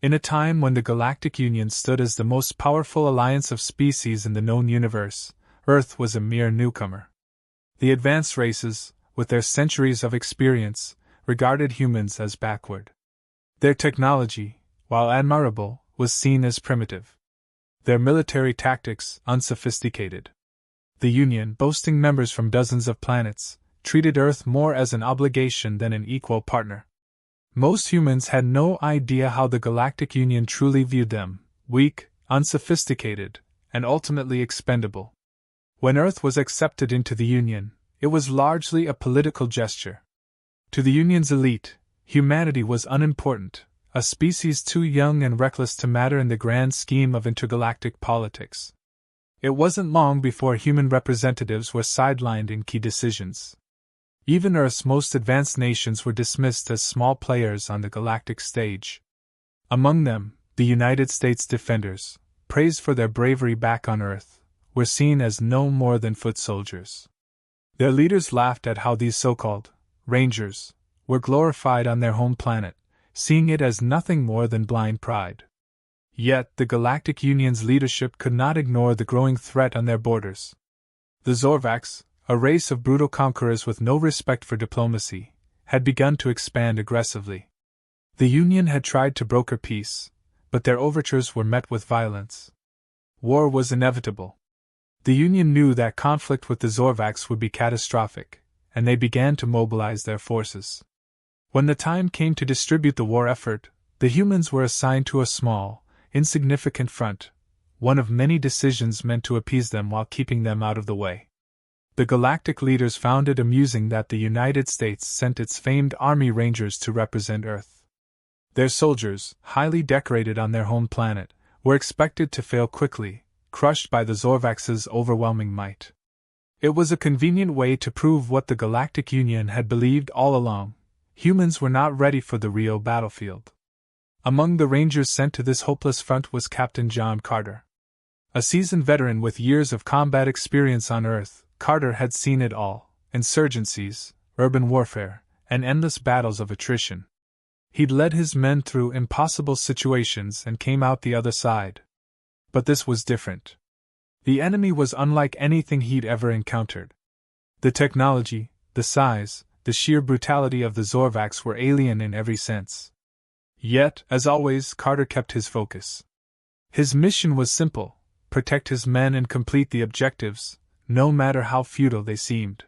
In a time when the Galactic Union stood as the most powerful alliance of species in the known universe, Earth was a mere newcomer. The advanced races, with their centuries of experience, regarded humans as backward. Their technology, while admirable, was seen as primitive. Their military tactics unsophisticated. The Union, boasting members from dozens of planets, treated Earth more as an obligation than an equal partner. Most humans had no idea how the Galactic Union truly viewed them: weak, unsophisticated, and ultimately expendable. When Earth was accepted into the Union, it was largely a political gesture. To the Union's elite, humanity was unimportant, a species too young and reckless to matter in the grand scheme of intergalactic politics. It wasn't long before human representatives were sidelined in key decisions. Even Earth's most advanced nations were dismissed as small players on the galactic stage. Among them, the United States defenders, praised for their bravery back on Earth, were seen as no more than foot soldiers. Their leaders laughed at how these so-called Rangers were glorified on their home planet, seeing it as nothing more than blind pride. Yet the Galactic Union's leadership could not ignore the growing threat on their borders. The Zorvax, a race of brutal conquerors with no respect for diplomacy, had begun to expand aggressively. The Union had tried to broker peace, but their overtures were met with violence. War was inevitable. The Union knew that conflict with the Zorvax would be catastrophic, and they began to mobilize their forces. When the time came to distribute the war effort, the humans were assigned to a small, insignificant front, one of many decisions meant to appease them while keeping them out of the way. The galactic leaders found it amusing that the United States sent its famed Army Rangers to represent Earth. Their soldiers, highly decorated on their home planet, were expected to fail quickly, crushed by the Zorvax's overwhelming might. It was a convenient way to prove what the Galactic Union had believed all along: humans were not ready for the real battlefield. Among the Rangers sent to this hopeless front was Captain John Carter. A seasoned veteran with years of combat experience on Earth, Carter had seen it all: insurgencies, urban warfare, and endless battles of attrition. He'd led his men through impossible situations and came out the other side. But this was different. The enemy was unlike anything he'd ever encountered. The technology, the size, the sheer brutality of the Zorvax were alien in every sense. Yet, as always, Carter kept his focus. His mission was simple: protect his men and complete the objectives, no matter how futile they seemed.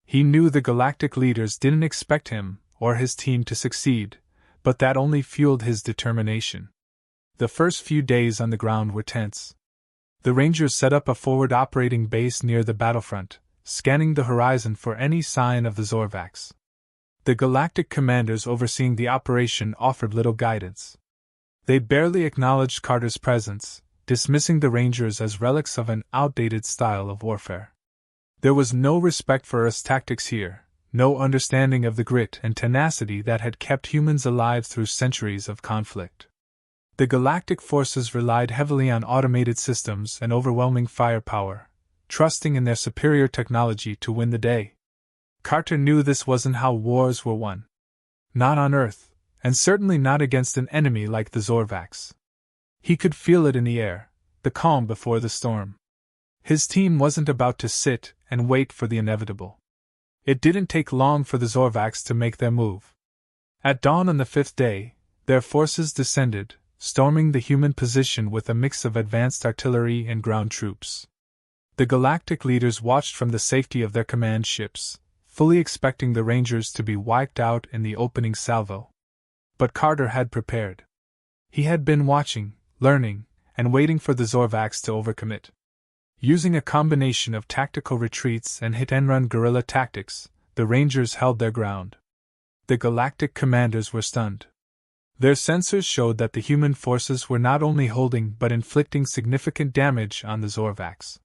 He knew the galactic leaders didn't expect him or his team to succeed, but that only fueled his determination. The first few days on the ground were tense. The Rangers set up a forward operating base near the battlefront, scanning the horizon for any sign of the Zorvax. The galactic commanders overseeing the operation offered little guidance. They barely acknowledged Carter's presence, dismissing the Rangers as relics of an outdated style of warfare. There was no respect for Earth's tactics here, no understanding of the grit and tenacity that had kept humans alive through centuries of conflict. The galactic forces relied heavily on automated systems and overwhelming firepower, trusting in their superior technology to win the day. Carter knew this wasn't how wars were won. Not on Earth, and certainly not against an enemy like the Zorvax. He could feel it in the air, the calm before the storm. His team wasn't about to sit and wait for the inevitable. It didn't take long for the Zorvax to make their move. At dawn on the fifth day, their forces descended, storming the human position with a mix of advanced artillery and ground troops. The galactic leaders watched from the safety of their command ships, fully expecting the Rangers to be wiped out in the opening salvo. But Carter had prepared. He had been watching, learning, and waiting for the Zorvax to overcommit. Using a combination of tactical retreats and hit-and-run guerrilla tactics, the Rangers held their ground. The galactic commanders were stunned. Their sensors showed that the human forces were not only holding but inflicting significant damage on the Zorvax.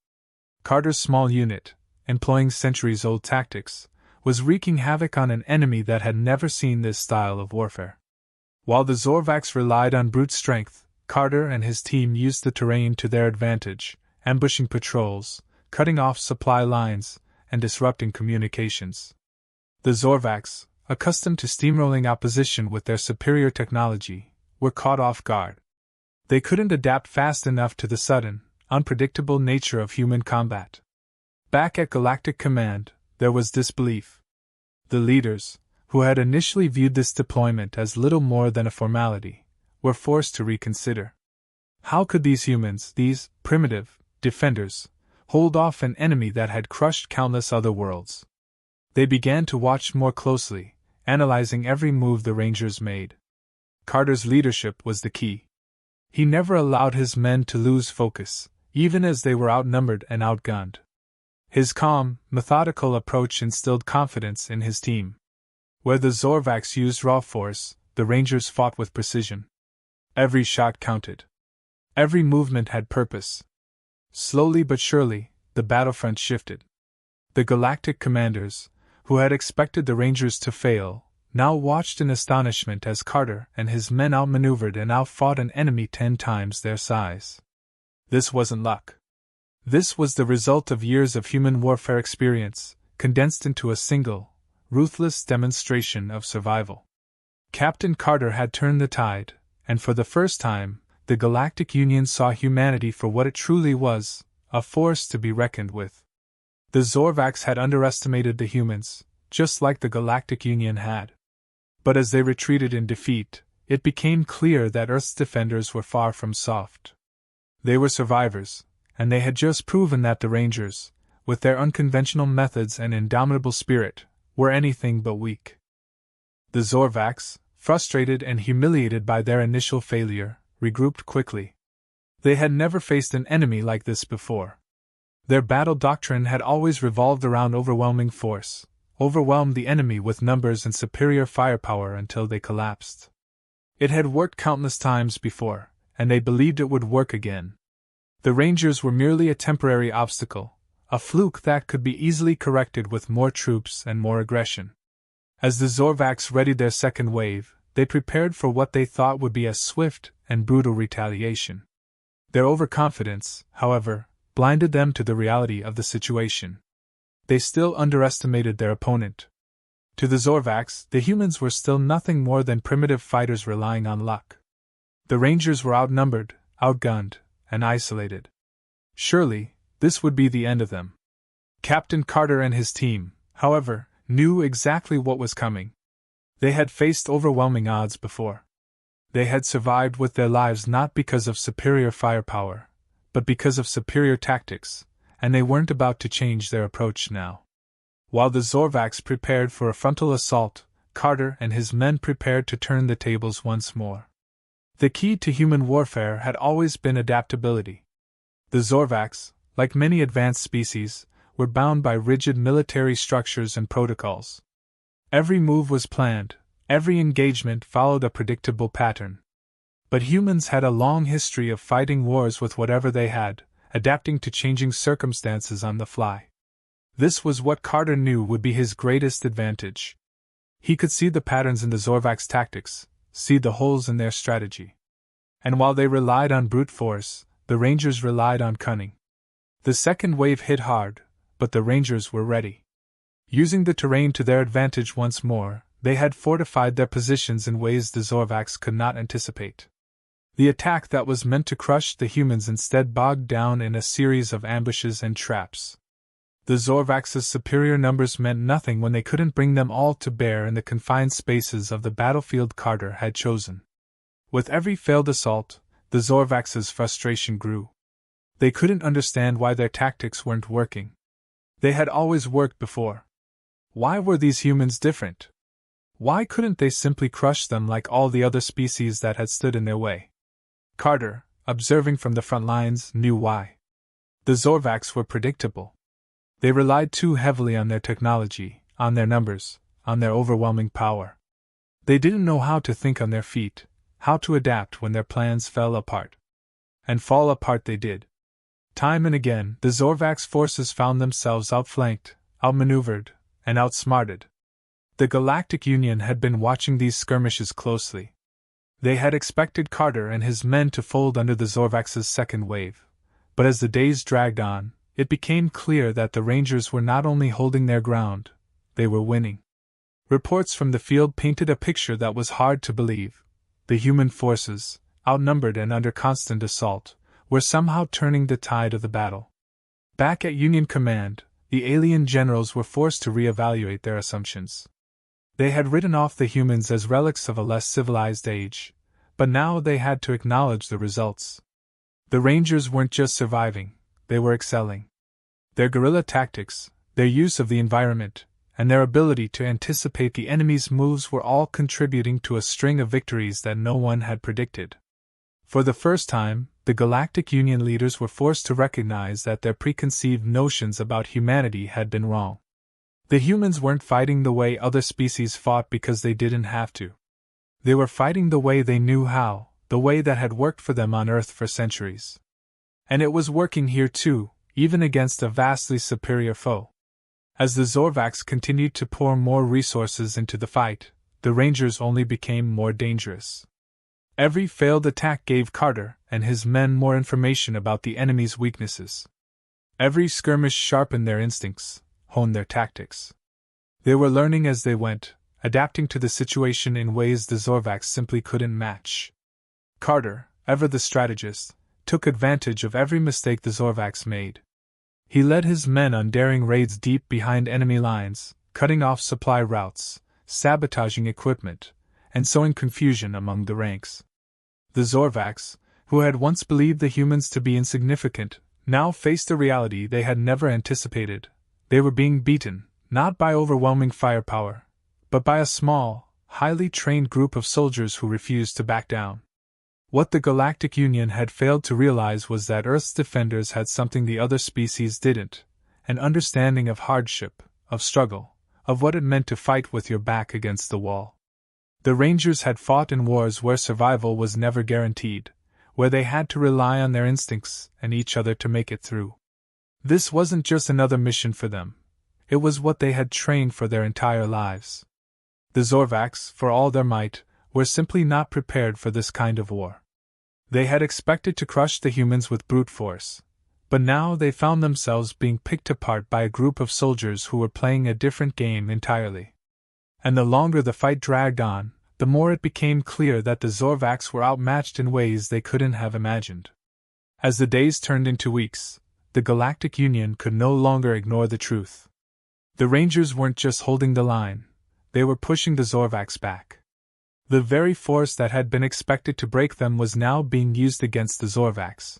Carter's small unit, employing centuries-old tactics, was wreaking havoc on an enemy that had never seen this style of warfare. While the Zorvax relied on brute strength, Carter and his team used the terrain to their advantage, ambushing patrols, cutting off supply lines, and disrupting communications. The Zorvax, accustomed to steamrolling opposition with their superior technology, were caught off guard. They couldn't adapt fast enough to the sudden, unpredictable nature of human combat. Back at Galactic Command, there was disbelief. The leaders, who had initially viewed this deployment as little more than a formality, were forced to reconsider. How could these humans, these primitive defenders, hold off an enemy that had crushed countless other worlds? They began to watch more closely, analyzing every move the Rangers made. Carter's leadership was the key. He never allowed his men to lose focus, even as they were outnumbered and outgunned. His calm, methodical approach instilled confidence in his team. Where the Zorvax used raw force, the Rangers fought with precision. Every shot counted. Every movement had purpose. Slowly but surely, the battlefront shifted. The Galactic commanders, who had expected the Rangers to fail, now watched in astonishment as Carter and his men outmaneuvered and outfought an enemy 10 times their size. This wasn't luck. This was the result of years of human warfare experience, condensed into a single, ruthless demonstration of survival. Captain Carter had turned the tide, and for the first time, the Galactic Union saw humanity for what it truly was, a force to be reckoned with. The Zorvax had underestimated the humans, just like the Galactic Union had. But as they retreated in defeat, it became clear that Earth's defenders were far from soft. They were survivors, and they had just proven that the Rangers, with their unconventional methods and indomitable spirit, were anything but weak. The Zorvax, frustrated and humiliated by their initial failure, regrouped quickly. They had never faced an enemy like this before. Their battle doctrine had always revolved around overwhelming force, overwhelm the enemy with numbers and superior firepower until they collapsed. It had worked countless times before, and they believed it would work again. The Rangers were merely a temporary obstacle, a fluke that could be easily corrected with more troops and more aggression. As the Zorvax readied their second wave, they prepared for what they thought would be a swift and brutal retaliation. Their overconfidence, however, blinded them to the reality of the situation. They still underestimated their opponent. To the Zorvax, the humans were still nothing more than primitive fighters relying on luck. The Rangers were outnumbered, outgunned, and isolated. Surely, this would be the end of them. Captain Carter and his team, however, knew exactly what was coming. They had faced overwhelming odds before. They had survived with their lives not because of superior firepower, but because of superior tactics, and they weren't about to change their approach now. While the Zorvax prepared for a frontal assault, Carter and his men prepared to turn the tables once more. The key to human warfare had always been adaptability. The Zorvax, like many advanced species, were bound by rigid military structures and protocols. Every move was planned, every engagement followed a predictable pattern. But humans had a long history of fighting wars with whatever they had, adapting to changing circumstances on the fly. This was what Carter knew would be his greatest advantage. He could see the patterns in the Zorvax tactics, see the holes in their strategy. And while they relied on brute force, the Rangers relied on cunning. The second wave hit hard, but the Rangers were ready. Using the terrain to their advantage once more, they had fortified their positions in ways the Zorvax could not anticipate. The attack that was meant to crush the humans instead bogged down in a series of ambushes and traps. The Zorvax's superior numbers meant nothing when they couldn't bring them all to bear in the confined spaces of the battlefield Carter had chosen. With every failed assault, the Zorvax's frustration grew. They couldn't understand why their tactics weren't working. They had always worked before. Why were these humans different? Why couldn't they simply crush them like all the other species that had stood in their way? Carter, observing from the front lines, knew why. The Zorvax were predictable. They relied too heavily on their technology, on their numbers, on their overwhelming power. They didn't know how to think on their feet, how to adapt when their plans fell apart. And fall apart they did. Time and again, the Zorvax forces found themselves outflanked, outmaneuvered, and outsmarted. The Galactic Union had been watching these skirmishes closely. They had expected Carter and his men to fold under the Zorvax's second wave, but as the days dragged on, it became clear that the Rangers were not only holding their ground, they were winning. Reports from the field painted a picture that was hard to believe. The human forces, outnumbered and under constant assault, were somehow turning the tide of the battle. Back at Union Command, the alien generals were forced to reevaluate their assumptions. They had written off the humans as relics of a less civilized age, but now they had to acknowledge the results. The Rangers weren't just surviving, they were excelling. Their guerrilla tactics, their use of the environment, and their ability to anticipate the enemy's moves were all contributing to a string of victories that no one had predicted. For the first time, the Galactic Union leaders were forced to recognize that their preconceived notions about humanity had been wrong. The humans weren't fighting the way other species fought because they didn't have to. They were fighting the way they knew how, the way that had worked for them on Earth for centuries. And it was working here too, even against a vastly superior foe. As the Zorvax continued to pour more resources into the fight, the Rangers only became more dangerous. Every failed attack gave Carter and his men more information about the enemy's weaknesses. Every skirmish sharpened their instincts, honed their tactics. They were learning as they went, adapting to the situation in ways the Zorvax simply couldn't match. Carter, ever the strategist, took advantage of every mistake the Zorvax made. He led his men on daring raids deep behind enemy lines, cutting off supply routes, sabotaging equipment, and sowing confusion among the ranks. The Zorvax, who had once believed the humans to be insignificant, now faced a reality they had never anticipated. They were being beaten, not by overwhelming firepower, but by a small, highly trained group of soldiers who refused to back down. What the Galactic Union had failed to realize was that Earth's defenders had something the other species didn't: an understanding of hardship, of struggle, of what it meant to fight with your back against the wall. The Rangers had fought in wars where survival was never guaranteed, where they had to rely on their instincts and each other to make it through. This wasn't just another mission for them, it was what they had trained for their entire lives. The Zorvax, for all their might, were simply not prepared for this kind of war. They had expected to crush the humans with brute force, but now they found themselves being picked apart by a group of soldiers who were playing a different game entirely. And the longer the fight dragged on, the more it became clear that the Zorvax were outmatched in ways they couldn't have imagined. As the days turned into weeks, the Galactic Union could no longer ignore the truth. The Rangers weren't just holding the line, they were pushing the Zorvax back. The very force that had been expected to break them was now being used against the Zorvax.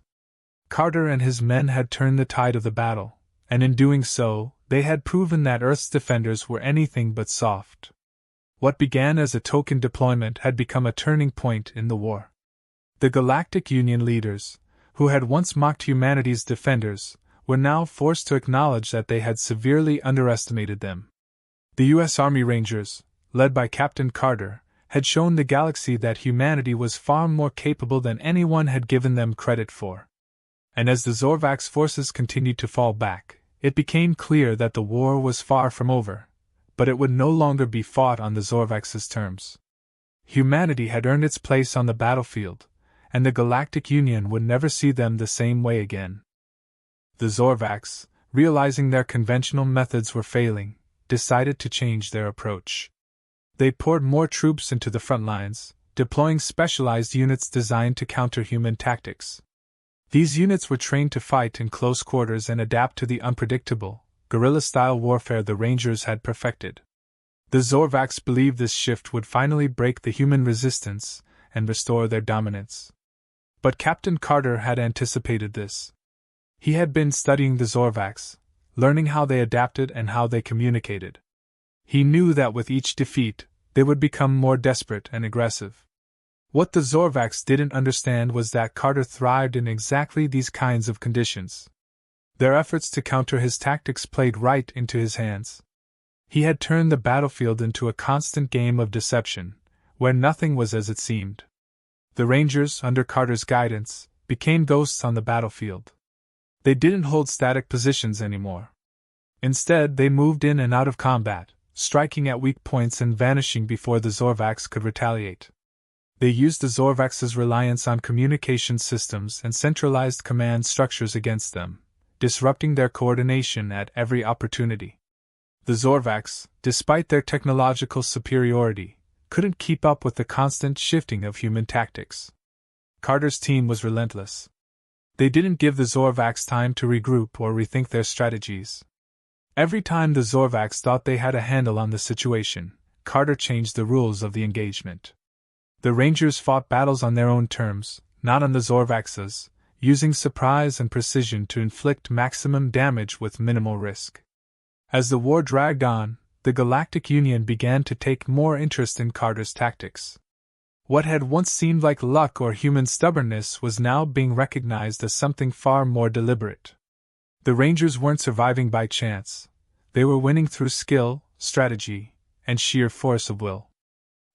Carter and his men had turned the tide of the battle, and in doing so, they had proven that Earth's defenders were anything but soft. What began as a token deployment had become a turning point in the war. The Galactic Union leaders, who had once mocked humanity's defenders, were now forced to acknowledge that they had severely underestimated them. The U.S. Army Rangers, led by Captain Carter, had shown the galaxy that humanity was far more capable than anyone had given them credit for. And as the Zorvax forces continued to fall back, it became clear that the war was far from over, but it would no longer be fought on the Zorvax's terms. Humanity had earned its place on the battlefield, and the Galactic Union would never see them the same way again. The Zorvax, realizing their conventional methods were failing, decided to change their approach. They poured more troops into the front lines, deploying specialized units designed to counter human tactics. These units were trained to fight in close quarters and adapt to the unpredictable, guerrilla-style warfare the Rangers had perfected. The Zorvax believed this shift would finally break the human resistance and restore their dominance. But Captain Carter had anticipated this. He had been studying the Zorvax, learning how they adapted and how they communicated. He knew that with each defeat, they would become more desperate and aggressive. What the Zorvax didn't understand was that Carter thrived in exactly these kinds of conditions. Their efforts to counter his tactics played right into his hands. He had turned the battlefield into a constant game of deception, where nothing was as it seemed. The Rangers, under Carter's guidance, became ghosts on the battlefield. They didn't hold static positions anymore. Instead, they moved in and out of combat, striking at weak points and vanishing before the Zorvax could retaliate. They used the Zorvax's reliance on communication systems and centralized command structures against them, disrupting their coordination at every opportunity. The Zorvax, despite their technological superiority, couldn't keep up with the constant shifting of human tactics. Carter's team was relentless. They didn't give the Zorvax time to regroup or rethink their strategies. Every time the Zorvax thought they had a handle on the situation, Carter changed the rules of the engagement. The Rangers fought battles on their own terms, not on the Zorvax's, using surprise and precision to inflict maximum damage with minimal risk. As the war dragged on, the Galactic Union began to take more interest in Carter's tactics. What had once seemed like luck or human stubbornness was now being recognized as something far more deliberate. The Rangers weren't surviving by chance. They were winning through skill, strategy, and sheer force of will.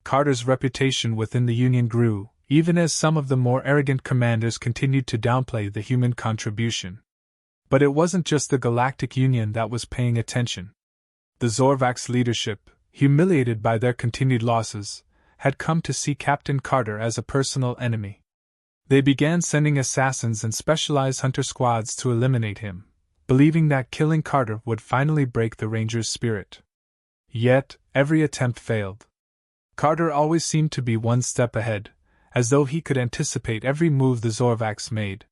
Carter's reputation within the Union grew, even as some of the more arrogant commanders continued to downplay the human contribution. But it wasn't just the Galactic Union that was paying attention. The Zorvax leadership, humiliated by their continued losses, had come to see Captain Carter as a personal enemy. They began sending assassins and specialized hunter squads to eliminate him, believing that killing Carter would finally break the Rangers' spirit. Yet, every attempt failed. Carter always seemed to be one step ahead, as though he could anticipate every move the Zorvax made.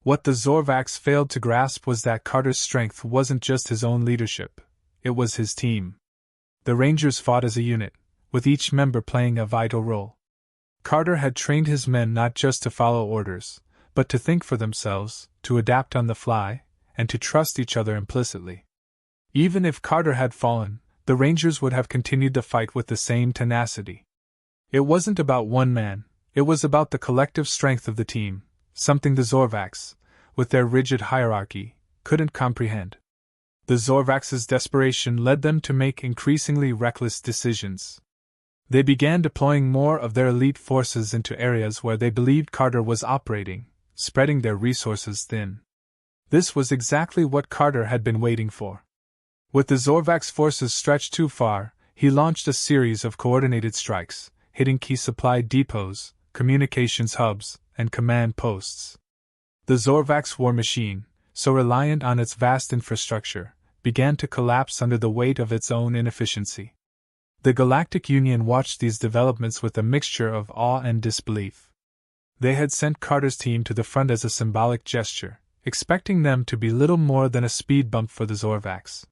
What the Zorvax failed to grasp was that Carter's strength wasn't just his own leadership, it was his team. The Rangers fought as a unit, with each member playing a vital role. Carter had trained his men not just to follow orders, but to think for themselves, to adapt on the fly, and to trust each other implicitly. Even if Carter had fallen, the Rangers would have continued the fight with the same tenacity. It wasn't about one man, it was about the collective strength of the team, something the Zorvax, with their rigid hierarchy, couldn't comprehend. The Zorvax's desperation led them to make increasingly reckless decisions. They began deploying more of their elite forces into areas where they believed Carter was operating, spreading their resources thin. This was exactly what Carter had been waiting for. With the Zorvax forces stretched too far, he launched a series of coordinated strikes, hitting key supply depots, communications hubs, and command posts. The Zorvax war machine, so reliant on its vast infrastructure, began to collapse under the weight of its own inefficiency. The Galactic Union watched these developments with a mixture of awe and disbelief. They had sent Carter's team to the front as a symbolic gesture, expecting them to be little more than a speed bump for the Zorvax.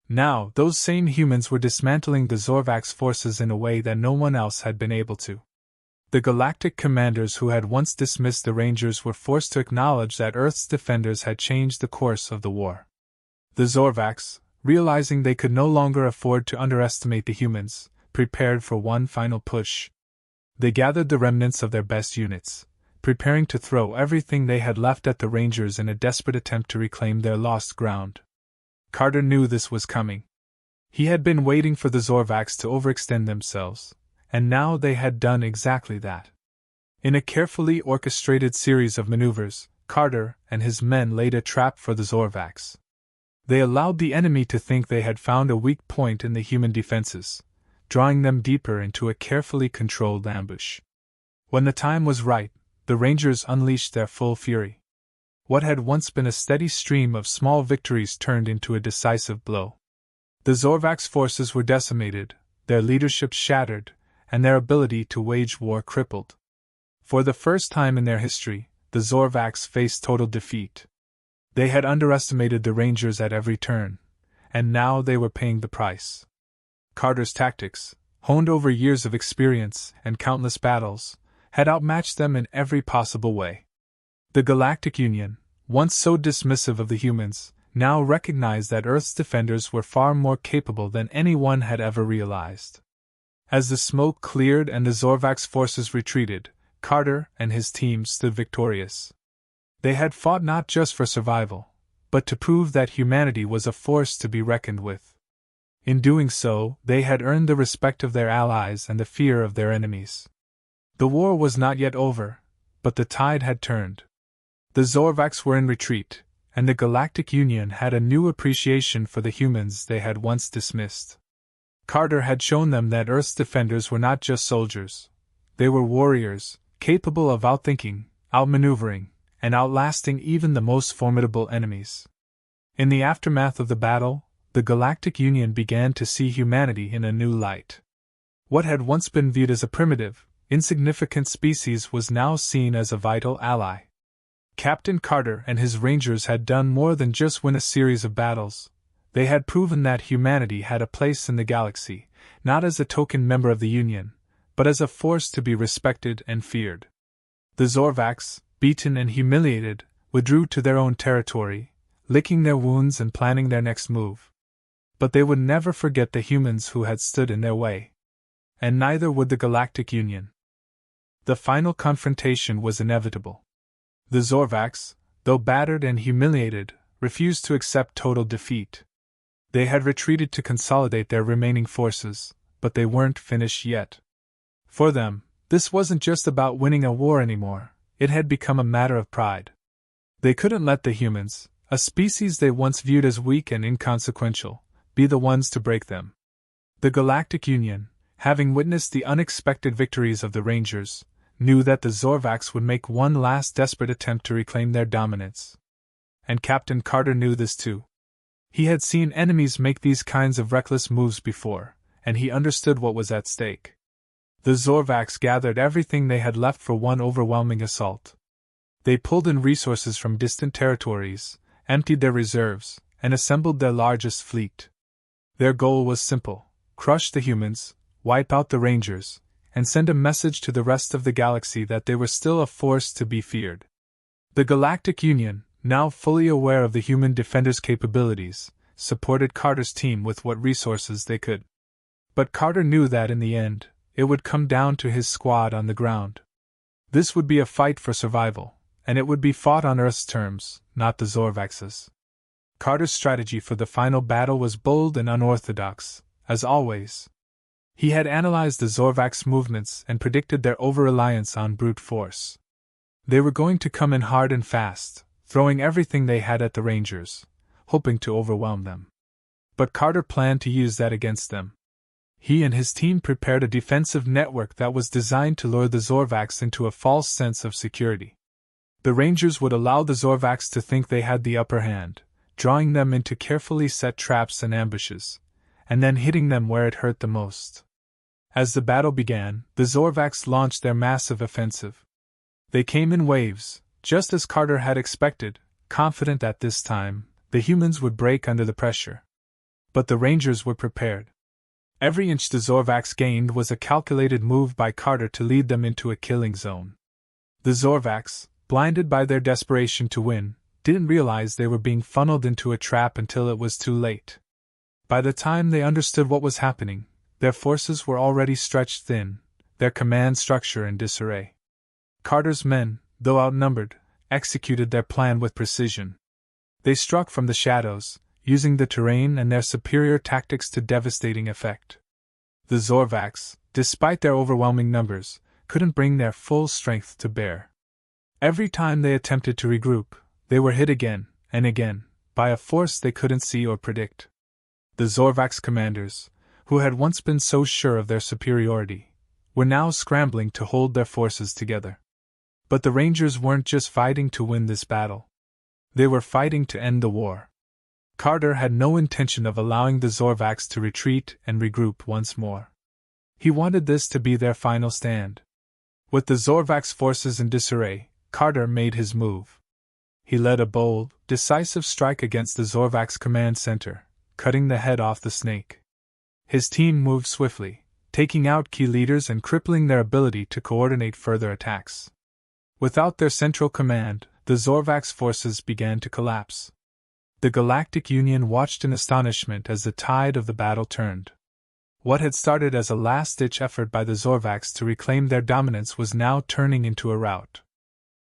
Now, those same humans were dismantling the Zorvax forces in a way that no one else had been able to. The Galactic commanders who had once dismissed the Rangers were forced to acknowledge that Earth's defenders had changed the course of the war. The Zorvax, realizing they could no longer afford to underestimate the humans, prepared for one final push. They gathered the remnants of their best units, preparing to throw everything they had left at the Rangers in a desperate attempt to reclaim their lost ground. Carter knew this was coming. He had been waiting for the Zorvax to overextend themselves, and now they had done exactly that. In a carefully orchestrated series of maneuvers, Carter and his men laid a trap for the Zorvax. They allowed the enemy to think they had found a weak point in the human defenses, drawing them deeper into a carefully controlled ambush. When the time was right, the Rangers unleashed their full fury. What had once been a steady stream of small victories turned into a decisive blow. The Zorvax forces were decimated, their leadership shattered, and their ability to wage war crippled. For the first time in their history, the Zorvax faced total defeat. They had underestimated the Rangers at every turn, and now they were paying the price. Carter's tactics, honed over years of experience and countless battles, had outmatched them in every possible way. The Galactic Union, once so dismissive of the humans, now recognized that Earth's defenders were far more capable than anyone had ever realized. As the smoke cleared and the Zorvax forces retreated, Carter and his team stood victorious. They had fought not just for survival, but to prove that humanity was a force to be reckoned with. In doing so, they had earned the respect of their allies and the fear of their enemies. The war was not yet over, but the tide had turned. The Zorvax were in retreat, and the Galactic Union had a new appreciation for the humans they had once dismissed. Carter had shown them that Earth's defenders were not just soldiers. They were warriors, capable of outthinking, outmaneuvering, and outlasting even the most formidable enemies. In the aftermath of the battle, the Galactic Union began to see humanity in a new light. What had once been viewed as a primitive, insignificant species was now seen as a vital ally. Captain Carter and his Rangers had done more than just win a series of battles. They had proven that humanity had a place in the galaxy, not as a token member of the Union, but as a force to be respected and feared. The Zorvax, beaten and humiliated, withdrew to their own territory, licking their wounds and planning their next move. But they would never forget the humans who had stood in their way. And neither would the Galactic Union. The final confrontation was inevitable. The Zorvax, though battered and humiliated, refused to accept total defeat. They had retreated to consolidate their remaining forces, but they weren't finished yet. For them, this wasn't just about winning a war anymore, it had become a matter of pride. They couldn't let the humans, a species they once viewed as weak and inconsequential, be the ones to break them. The Galactic Union, having witnessed the unexpected victories of the Rangers, knew that the Zorvax would make one last desperate attempt to reclaim their dominance. And Captain Carter knew this too. He had seen enemies make these kinds of reckless moves before, and he understood what was at stake. The Zorvax gathered everything they had left for one overwhelming assault. They pulled in resources from distant territories, emptied their reserves, and assembled their largest fleet. Their goal was simple: crush the humans, wipe out the Rangers, and send a message to the rest of the galaxy that they were still a force to be feared. The Galactic Union, now fully aware of the human defenders' capabilities, supported Carter's team with what resources they could. But Carter knew that in the end, it would come down to his squad on the ground. This would be a fight for survival, and it would be fought on Earth's terms, not the Zorvax's. Carter's strategy for the final battle was bold and unorthodox, as always. He had analyzed the Zorvax movements and predicted their over-reliance on brute force. They were going to come in hard and fast, throwing everything they had at the Rangers, hoping to overwhelm them. But Carter planned to use that against them. He and his team prepared a defensive network that was designed to lure the Zorvax into a false sense of security. The Rangers would allow the Zorvax to think they had the upper hand, drawing them into carefully set traps and ambushes, and then hitting them where it hurt the most. As the battle began, the Zorvax launched their massive offensive. They came in waves, just as Carter had expected, confident that this time, the humans would break under the pressure. But the Rangers were prepared. Every inch the Zorvax gained was a calculated move by Carter to lead them into a killing zone. The Zorvax, blinded by their desperation to win, didn't realize they were being funneled into a trap until it was too late. By the time they understood what was happening, their forces were already stretched thin, their command structure in disarray. Carter's men, though outnumbered, executed their plan with precision. They struck from the shadows, using the terrain and their superior tactics to devastating effect. The Zorvax, despite their overwhelming numbers, couldn't bring their full strength to bear. Every time they attempted to regroup, they were hit again, and again, by a force they couldn't see or predict. The Zorvax commanders, who had once been so sure of their superiority, were now scrambling to hold their forces together. But the Rangers weren't just fighting to win this battle. They were fighting to end the war. Carter had no intention of allowing the Zorvax to retreat and regroup once more. He wanted this to be their final stand. With the Zorvax forces in disarray, Carter made his move. He led a bold, decisive strike against the Zorvax command center, cutting the head off the snake. His team moved swiftly, taking out key leaders and crippling their ability to coordinate further attacks. Without their central command, the Zorvax forces began to collapse. The Galactic Union watched in astonishment as the tide of the battle turned. What had started as a last-ditch effort by the Zorvax to reclaim their dominance was now turning into a rout.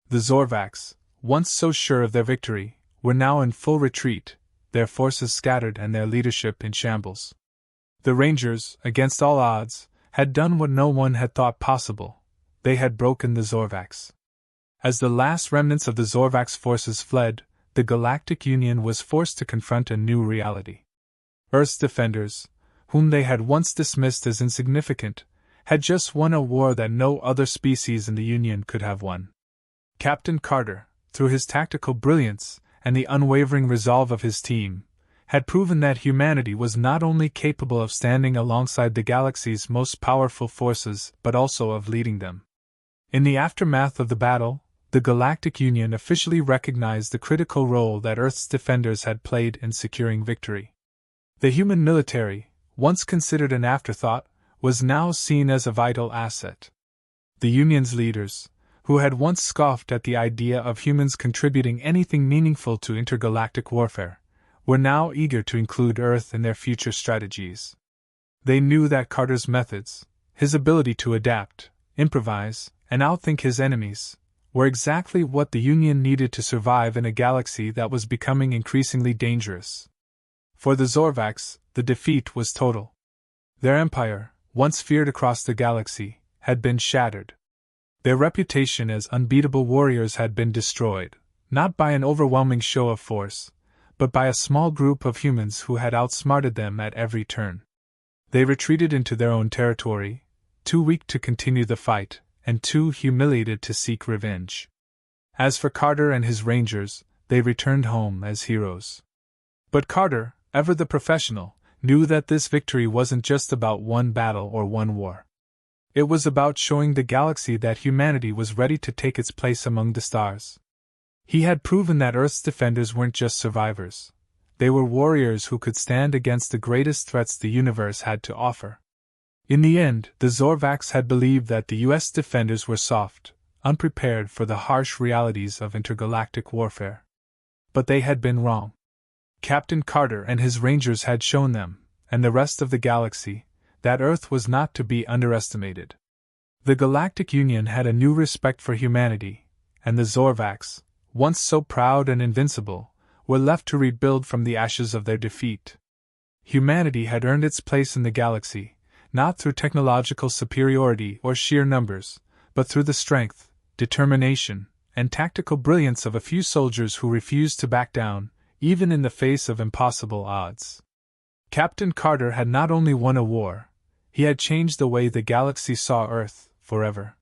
The Zorvax, once so sure of their victory, were now in full retreat, their forces scattered and their leadership in shambles. The Rangers, against all odds, had done what no one had thought possible. They had broken the Zorvax. As the last remnants of the Zorvax forces fled, the Galactic Union was forced to confront a new reality. Earth's defenders, whom they had once dismissed as insignificant, had just won a war that no other species in the Union could have won. Captain Carter, through his tactical brilliance and the unwavering resolve of his team, had proven that humanity was not only capable of standing alongside the galaxy's most powerful forces but also of leading them. In the aftermath of the battle, the Galactic Union officially recognized the critical role that Earth's defenders had played in securing victory. The human military, once considered an afterthought, was now seen as a vital asset. The Union's leaders, who had once scoffed at the idea of humans contributing anything meaningful to intergalactic warfare, were now eager to include Earth in their future strategies. They knew that Carter's methods, his ability to adapt, improvise, and outthink his enemies, were exactly what the Union needed to survive in a galaxy that was becoming increasingly dangerous. For the Zorvax, the defeat was total. Their empire, once feared across the galaxy, had been shattered. Their reputation as unbeatable warriors had been destroyed, not by an overwhelming show of force, but by a small group of humans who had outsmarted them at every turn. They retreated into their own territory, too weak to continue the fight, and too humiliated to seek revenge. As for Carter and his Rangers, they returned home as heroes. But Carter, ever the professional, knew that this victory wasn't just about one battle or one war. It was about showing the galaxy that humanity was ready to take its place among the stars. He had proven that Earth's defenders weren't just survivors. They were warriors who could stand against the greatest threats the universe had to offer. In the end, the Zorvax had believed that the U.S. defenders were soft, unprepared for the harsh realities of intergalactic warfare. But they had been wrong. Captain Carter and his Rangers had shown them, and the rest of the galaxy, that Earth was not to be underestimated. The Galactic Union had a new respect for humanity, and the Zorvax, once so proud and invincible, were left to rebuild from the ashes of their defeat. Humanity had earned its place in the galaxy, not through technological superiority or sheer numbers, but through the strength, determination, and tactical brilliance of a few soldiers who refused to back down, even in the face of impossible odds. Captain Carter had not only won a war, he had changed the way the galaxy saw Earth, forever.